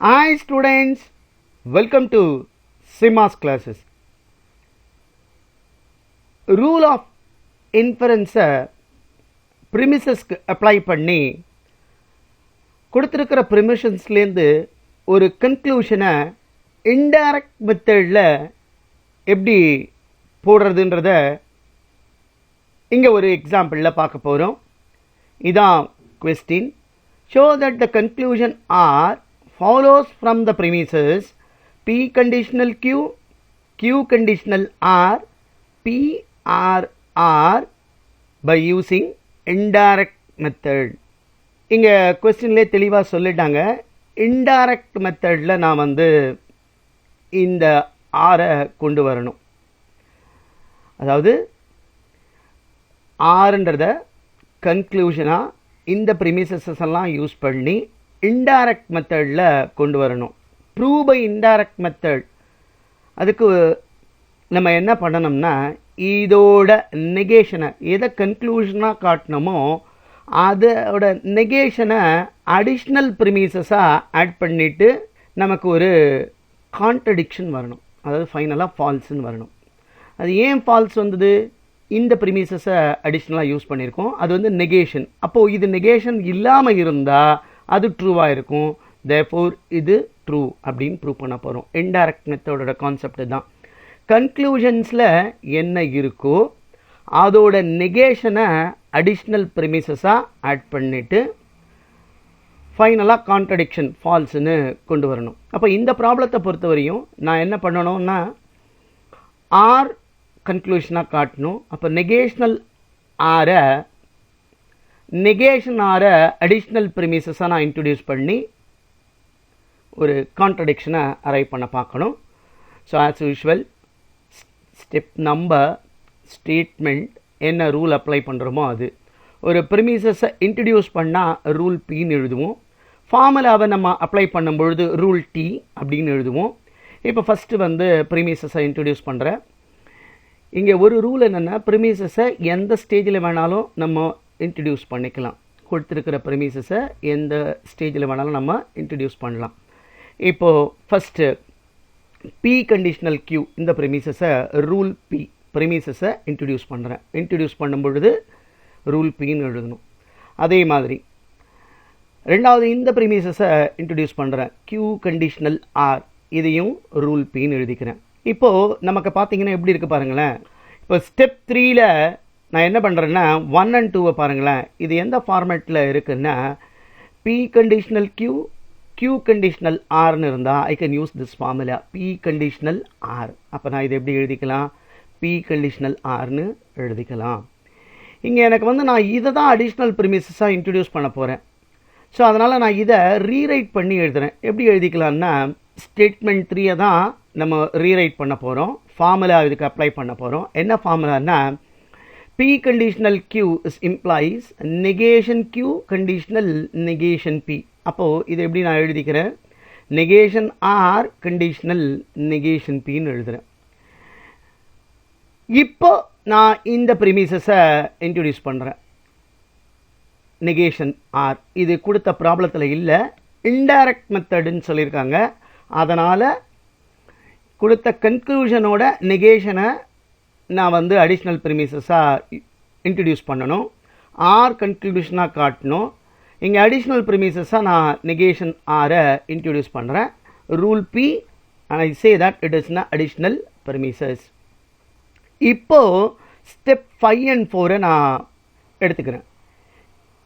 Hi students, welcome to Sima's classes. Rule of inference premises apply பண்ணி கொடுத்திருக்கிற premissionsலேருந்து ஒரு conclusion indirect methodல எப்படி போடுறதுன்றத இங்க ஒரு எக்ஸாம்பிள்ல பார்க்க போறோம். இதான் question. Show that the conclusion R follows from the premises P conditional Q, Q conditional R, P R R by using indirect method. இங்க questionலே தெளிவா சொல்லிட்டாங்க. indirect methodல நான் வந்து இந்த R கொண்டு வரணும். அதாவது Rன்றத கன்க்ளூஷனா இந்த ப்ரிமிசஸ் எல்லாம் யூஸ் பண்ணி இன்டைரக்ட் மெத்தடில் கொண்டு வரணும். Prove by indirect method. அதுக்கு நம்ம என்ன பண்ணணும்னா இதோட நெகேஷனை எதை கன்க்ளூஷனாக காட்டணுமோ அதோட நெகேஷனை அடிஷ்னல் ப்ரிமிசஸாக ஆட் பண்ணிவிட்டு நமக்கு ஒரு கான்ட்ரடிக்ஷன் வரணும். அதாவது ஃபைனலாக ஃபால்ஸ்ன்னு வரணும். அது ஏன் ஃபால்ஸ் வந்தது? இந்த ப்ரிமிசஸை அடிஷ்னலாக யூஸ் பண்ணியிருக்கோம். அது வந்து நெகேஷன். அப்போது இது நெகேஷன் இல்லாமல் இருந்தால் அது ட்ரூவாக இருக்கும். தேர்ஃபோர் இது ட்ரூ அப்படின்னு ப்ரூவ் பண்ண போகிறோம். இன்டைரக்ட் மெத்தடோட கான்செப்ட் தான். கன்க்ளூஷன்ஸில் என்ன இருக்கோ அதோட நெகேஷனை அடிஷ்னல் ப்ரிமிசஸாக ஆட் பண்ணிவிட்டு ஃபைனலாக கான்ட்ரடிக்ஷன் ஃபால்ஸ்ன்னு கொண்டு வரணும். அப்போ இந்த ப்ராப்ளத்தை பொறுத்த வரையும் நான் என்ன பண்ணணும்னா ஆர் கன்க்ளூஷனாக காட்டணும். அப்போ நெகேஷன் ஆரை அடிஷ்னல் ப்ரிமிசஸாக நான் இன்ட்ரடியூஸ் பண்ணி ஒரு கான்ட்ரடிக்ஷனை அரைவ் பண்ண பார்க்கணும். So as usual step number statement என்ன ரூல் அப்ளை பண்ணுறோமோ அது. ஒரு ப்ரிமிசஸை இன்ட்ரடியூஸ் பண்ணால் ரூல் பின்னு எழுதுவோம். ஃபார்முலாவை நம்ம அப்ளை பண்ணும்பொழுது ரூல் டி அப்படின்னு எழுதுவோம். இப்போ ஃபஸ்ட்டு வந்து ப்ரிமிசஸை இன்ட்ரடியூஸ் பண்ணுறேன். இங்கே ஒரு ரூல் என்னென்னா ப்ரிமிசஸை எந்த ஸ்டேஜில் வேணாலும் நம்ம இன்ட்ரடியூஸ் பண்ணிக்கலாம். கொடுத்துருக்கிற ப்ரிமிசஸை எந்த ஸ்டேஜில் வேணாலும் நம்ம இன்ட்ரடியூஸ் பண்ணலாம். இப்போது ஃபஸ்ட்டு பி கண்டிஷனல் கியூ இந்த ப்ரிமிசஸை ரூல் பி ப்ரிமிசஸை இன்ட்ரடியூஸ் பண்ணுறேன். இன்ட்ரடியூஸ் பண்ணும் பொழுது ரூல் பின்னு எழுதணும். அதே மாதிரி ரெண்டாவது இந்த ப்ரிமிசஸை இன்ட்ரடியூஸ் பண்ணுறேன். கியூ கண்டிஷனல் ஆர் இதையும் ரூல் பின்னு எழுதிக்கிறேன். இப்போது நமக்கு பார்த்தீங்கன்னா எப்படி இருக்குது பாருங்களேன். இப்போ ஸ்டெப் 3ல் நான் என்ன பண்ணுறேன்னா 1 and 2 பாருங்களேன். இது எந்த ஃபார்மேட்டில் இருக்குன்னா p conditional q q conditional ஆர்னு இருந்தால் I can use this formula p conditional r. அப்போ நான் இதை எப்படி எழுதிக்கலாம்? பி கண்டிஷனல் ஆர்னு எழுதிக்கலாம். இங்கே எனக்கு வந்து நான் இதை தான் அடிஷ்னல் ப்ரிமிசஸாக இன்ட்ரடியூஸ் பண்ண போகிறேன். ஸோ அதனால் நான் இதை ரீரைட் பண்ணி எழுதுகிறேன். எப்படி எழுதிக்கலான்னா ஸ்டேட்மெண்ட் 3 தான் நம்ம ரீரைட் பண்ண போகிறோம். ஃபார்முலா இதுக்கு அப்ளை பண்ண போகிறோம். என்ன ஃபார்முலான்னா p conditional Q is implies negation q conditional negation p. அப்போது இது எப்படி நான் எழுதிக்கிறேன்? நெகேஷன் ஆர் கண்டிஷனல் நெகேஷன் பின்னு எழுதுகிறேன். இப்போ நான் இந்த ப்ரிமிசஸை இன்ட்ரடியூஸ் பண்ணுறேன். நெகேஷன் ஆர் இது கொடுத்த ப்ராப்ளத்தில் இல்லை, இன்டைரக்ட் மெத்தடுன்னு சொல்லியிருக்காங்க. அதனால் கொடுத்த கன்க்ளூஷனோட நெகேஷனை நான் வந்து அடிஷ்னல் ப்ரிமிசஸாக இன்ட்ரடியூஸ் பண்ணணும். ஆர் கன்க்ளூஷனாக காட்டணும். இங்கே அடிஷ்னல் ப்ரிமிசஸாக நான் நெகேஷன் ஆரை இன்ட்ரடியூஸ் பண்ணுறேன். Rule P I say that it is an additional premises. இப்போது ஸ்டெப் 5 and 4 நான் எடுத்துக்கிறேன்.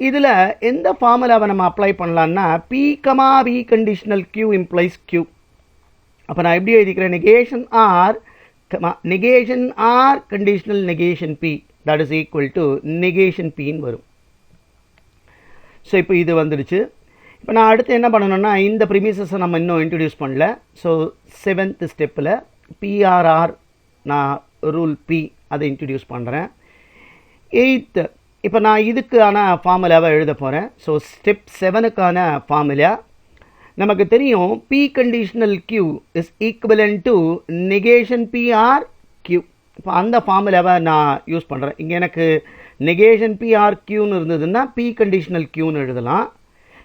இதில் எந்த ஃபார்முலாவை நம்ம அப்ளை பண்ணலான்னா p comma B conditional Q implies q. அப்போ நான் எப்படி எழுதிக்கிறேன்? Negation r conditional negation p that is equal to negation பின்னு வரும். ஸோ இப்போ இது வந்துடுச்சு. இப்போ நான் அடுத்து என்ன பண்ணணும்னா இந்த ப்ரிமிசஸை நம்ம இன்னும் இன்ட்ரடியூஸ் பண்ணல. ஸோ 7th ஸ்டெப்பில் பிஆர்ஆர் நான் ரூல் பி அதை இன்ட்ரடியூஸ் பண்ணுறேன். 8th இப்போ நான் இதுக்கான ஃபார்முலாவை எழுத போகிறேன். ஸோ ஸ்டெப் 7க்கான ஃபார்முலா நமக்கு தெரியும். P conditional Q is equivalent to negation P or Q. இப்போ அந்த ஃபார்முலாவை நான் யூஸ் பண்ணுறேன். இங்கே எனக்கு நெகேஷன் பிஆர் கியூன்னு இருந்ததுன்னா பி கண்டிஷனல் கியூன்னு எழுதலாம்.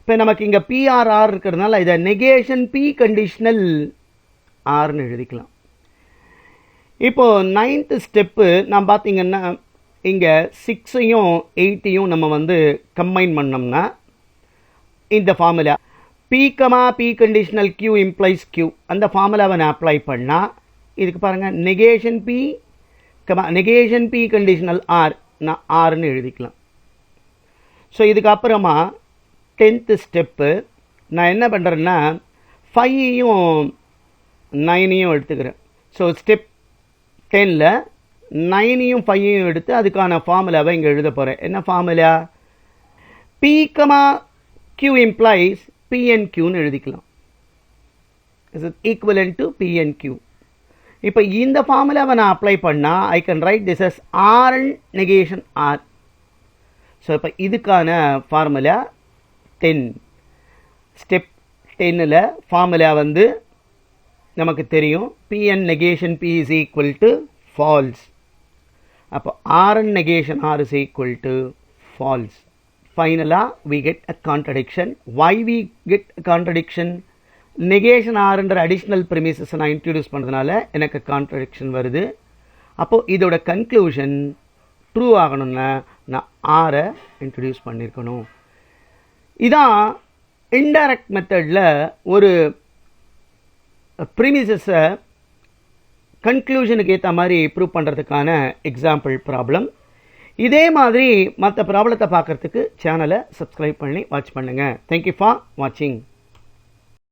இப்போ நமக்கு இங்கே பிஆர்ஆர் இருக்கிறதுனால இதை நெகேஷன் பி கண்டிஷனல் ஆர்னு எழுதிக்கலாம். இப்போது 9th ஸ்டெப்பு நான் பார்த்தீங்கன்னா இங்கே 6ஐயும் 8ஐயும் நம்ம வந்து கம்பைன் பண்ணோம்னா இந்த formula B comma B conditional Q implies Q அந்த ஃபார்முலாவை நான் அப்ளை பண்ணால் இதுக்கு பாருங்கள் negation P comma negation P conditional R நான் ஆர்னு எழுதிக்கலாம். ஸோ இதுக்கப்புறமா 10th ஸ்டெப்பு நான் என்ன பண்ணுறேன்னா 5ஐயும் 9ஐயும் எடுத்துக்கிறேன். ஸோ ஸ்டெப் 10ல் 9ஐயும் 5ஐயும் எடுத்து அதுக்கான ஃபார்முலாவை இங்கே எழுத போகிறேன். என்ன formula? B comma q implies பிஎன்கியூன்னு எழுதிக்கலாம். Is it equivalent to p and q. இப்போ இந்த ஃபார்முலாவை நான் அப்ளை பண்ணால் I can write this as r and negation r. So இப்போ இதுக்கான ஃபார்முலா 10 ஸ்டெப் 10ல் ஃபார்முலா வந்து நமக்கு தெரியும் pn negation p is equal to false. அப்போ rn negation r is equal to false. Finally we get a contradiction. Why we get a contradiction? negation r என்ற additional premises நான் introduce பண்ணுறதுனால எனக்கு contradiction வருது. அப்போது இதோட conclusion ட்ரூ ஆகணும்னா நான் r introduce பண்ணியிருக்கணும். இதான் indirect மெத்தடில் ஒரு ப்ரீமிசஸை கன்க்ளூஷனுக்கு ஏற்ற மாதிரி ப்ரூவ் பண்ணுறதுக்கான எக்ஸாம்பிள் ப்ராப்ளம். இதே மாதிரி மற்ற ப்ராப்ளத்தை பார்க்குறதுக்கு சேனலை சப்ஸ்கிரைப் பண்ணி வாட்ச் பண்ணுங்கள். தேங்க்யூ ஃபார் வாட்சிங்.